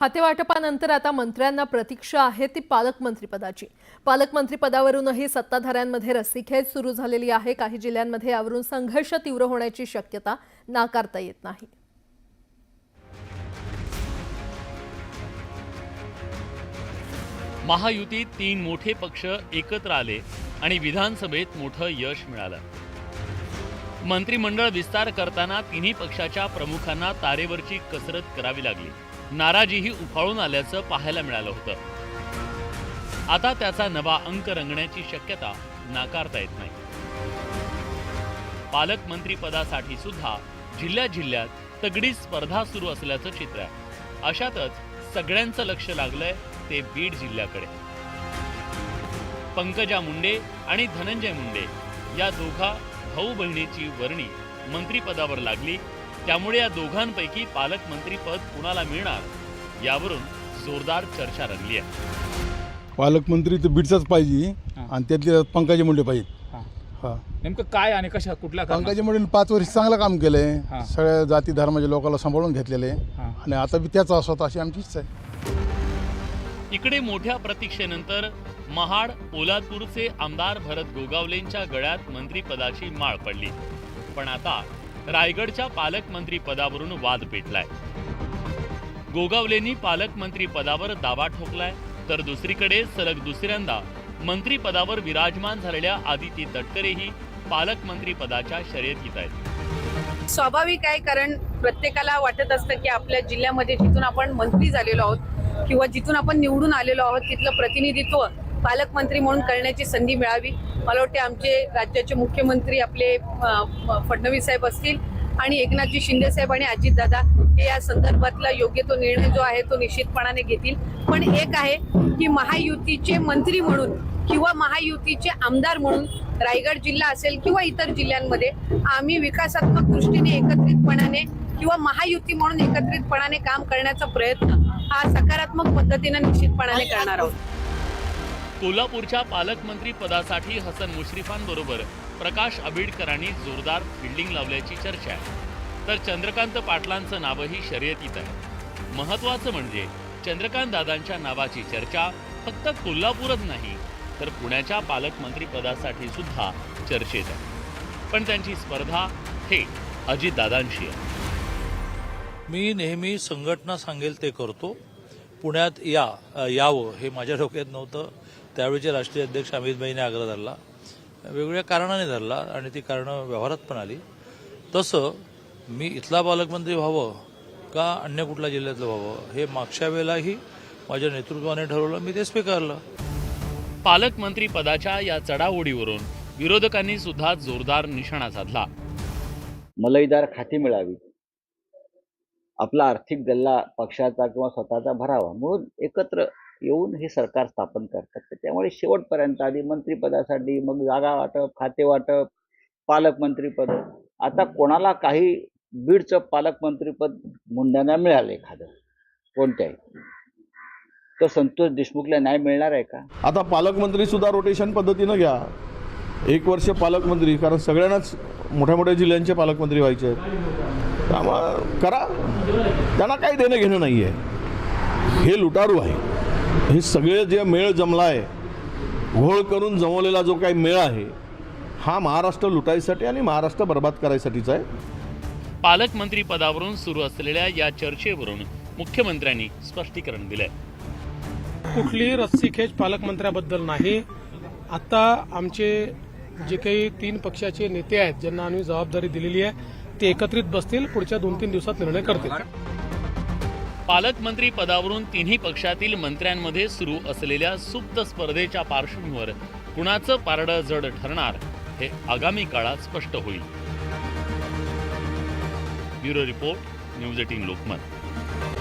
खातेवाटपानंतर आता मंत्र्यांना प्रतीक्षा आहे ती पालकमंत्रीपदाची। पालकमंत्रीपदावरूनही सत्ताधाऱ्यांमध्ये रस्सीखेच सुरू झालेली आहे। काही जिल्ह्यांमध्ये यावरून संघर्ष तीव्र होण्याची शक्यता नाकारता येत नाही। महायुतीत 3 मोठे पक्ष एकत्र आले आणि विधानसभेत मोठं यश मिळालं। मंत्रिमंडळ विस्तार करताना तिन्ही पक्षाच्या प्रमुखांना तारेवरची कसरत करावी लागली। नाराजीही उफाळून आल्याचं पाहायला मिळालं होतं। आता त्याचा नवा अंक रंगण्याची शक्यता नाकारता येत नाही। पालकमंत्री पदासाठी सुद्धा जिल्ह्यात तगडी स्पर्धा सुरू असल्याचं चित्र आहे। अशातच सगळ्यांचं लक्ष लागलंय ते बीड जिल्ह्याकडे। पंकजा मुंडे आणि धनंजय मुंडे या दोघा भाऊ बहिणीची वर्णी मंत्रिपदावर लागली, त्यामुळे या दोघांपैकी पालकमंत्री पद कुणाला मिळणार यावरून जोरदार चर्चा रंगली आहे। पालकमंत्री तर बीडचाच पाहिजे आणि त्यातले पंकजा मुंडे पाहिजे। नेमकं काय आणि कशा कुठल्या पंकजा मुंडेंनी 5 वर्ष चांगलं काम केलंय, सगळ्या जाती धर्माच्या लोकांना सांभाळून घेतलेले आणि आता बी त्याचा असावा अशी आमची इच्छा आहे। इकडे मोठ्या प्रतीक्षेनंतर महाड पोलादपूरचे आमदार भरत गोगावलेंच्या गळ्यात मंत्रिपदाची माळ पडली, पण आता रायगडच्या पालकमंत्री पदावरून वाद पेटलाय। गोगावलेंनी पालकमंत्री पदावर दावा ठोकलाय, तर दुसरीकडे सलग दुसऱ्यांदा मंत्रिपदावर विराजमान झालेल्या आदिती तटकरेही पालकमंत्री पदाच्या शर्यतीत आहेत। स्वाभाविक आहे, कारण प्रत्येकाला वाटत असतं की आपल्या जिल्ह्यामध्ये जिथून आपण मंत्री झालेलो आहोत किंवा जिथून आपण निवडून आलेलो आहोत तिथलं प्रतिनिधित्व पालकमंत्री म्हणून करण्याची संधी मिळावी। मला वाटते आमचे राज्याचे मुख्यमंत्री आपले फडणवीस साहेब असतील आणि एकनाथजी शिंदे साहेब आणि अजितदादा हे या संदर्भातला योग्य तो निर्णय जो आहे तो निश्चितपणाने घेतील। पण एक आहे की महायुतीचे मंत्री म्हणून किंवा महायुतीचे आमदार म्हणून रायगड जिल्हा असेल किंवा इतर जिल्ह्यांमध्ये आम्ही विकासात्मक दृष्टीने एकत्रितपणाने किंवा महायुती म्हणून एकत्रितपणाने काम करण्याचा प्रयत्न हा सकारात्मक पद्धतीने निश्चितपणाने करणार आहोत। कोल्हापूरच्या पालकमंत्री पदासाठी हसन मुश्रीफांबरोबर प्रकाश आंबेडकरांनी जोरदार फिल्डिंग लावल्याची चर्चा आहे, तर चंद्रकांत पाटलांचं नावही शर्यतीत आहे। महत्त्वाचं म्हणजे चंद्रकांत दादांच्या नावाची चर्चा फक्त कोल्हापूरच नाही तर पुण्याच्या पालकमंत्री पदासाठी सुद्धा चर्चेत आहे, पण त्यांची स्पर्धा थेट अजितदादांशी आहे। मी नेहमी संघटना सांगेल ते करतो। पुण्यात यावं हे माझ्या डोक्यात नव्हतं। त्यावेळीचे राष्ट्रीय अध्यक्ष अमित भाईने आग्रह धरला, वेगवेगळ्या कारणाने धरला आणि ती कारणं व्यवहारात पण आली। तसं मी इथला पालकमंत्री व्हावं का अन्य कुठल्या जिल्ह्यातलं व्हावं हे मागच्या वेळेलाही माझ्या नेतृत्वाने ठरवलं, मी ते स्वीकारलं। पालकमंत्री पदाच्या या चढाओढीवरून विरोधकांनी सुद्धा जोरदार निशाणा साधला। मलईदार खाती मिळावी, आपला आर्थिक गल्ला पक्षाचा किंवा स्वतःचा भरावा म्हणून एकत्र येऊन हे सरकार स्थापन करतात। त्यामुळे शेवटपर्यंत आधी मंत्रिपदासाठी, मग जागा वाटप, खाते वाटप, पालकमंत्रीपद, आता कोणाला काही बीडचं पालकमंत्रीपद मुंड्यांना मिळालं एखादं कोणत्याही, तर संतोष देशमुखला न्याय मिळणार आहे का? आता पालकमंत्री सुद्धा रोटेशन पद्धतीनं घ्या, 1 वर्ष पालकमंत्री, कारण सगळ्यांनाच मोठ्या मोठ्या जिल्ह्यांचे पालकमंत्री व्हायचे आहेत, त्यामुळे करा। त्यांना काही देणं घेणं नाही आहे, हे लुटारू आहे। हे सगळे जे मेळ जमला आहे, घोळ करून जमवलेला जो काही मेळ आहे, हा महाराष्ट्र लुटायसाठी आणि महाराष्ट्र बर्बाद करायसाठीचा आहे। पालकमंत्री पदावरून सुरू असलेल्या या चर्चेवरून मुख्यमंत्र्यांनी स्पष्टीकरण दिलंय। कुठलीही रस्सीखेच पालकमंत्र्याबद्दल नाही। आता आमचे जे काही 3 पक्षाचे नेते आहेत ज्यांना आम्ही जबाबदारी दिलेली आहे ते एकत्रित बसतील, पुढच्या 2-3 दिवसात निर्णय करतील। पालकमंत्री पदावरून तिन्ही पक्षातील मंत्र्यांमध्ये सुरू असलेल्या सुप्त स्पर्धेच्या पार्श्वभूमीवर कुणाचं पारडं जड ठरणार हे आगामी काळात स्पष्ट होईल। Bureau report, news 18 Lokmat.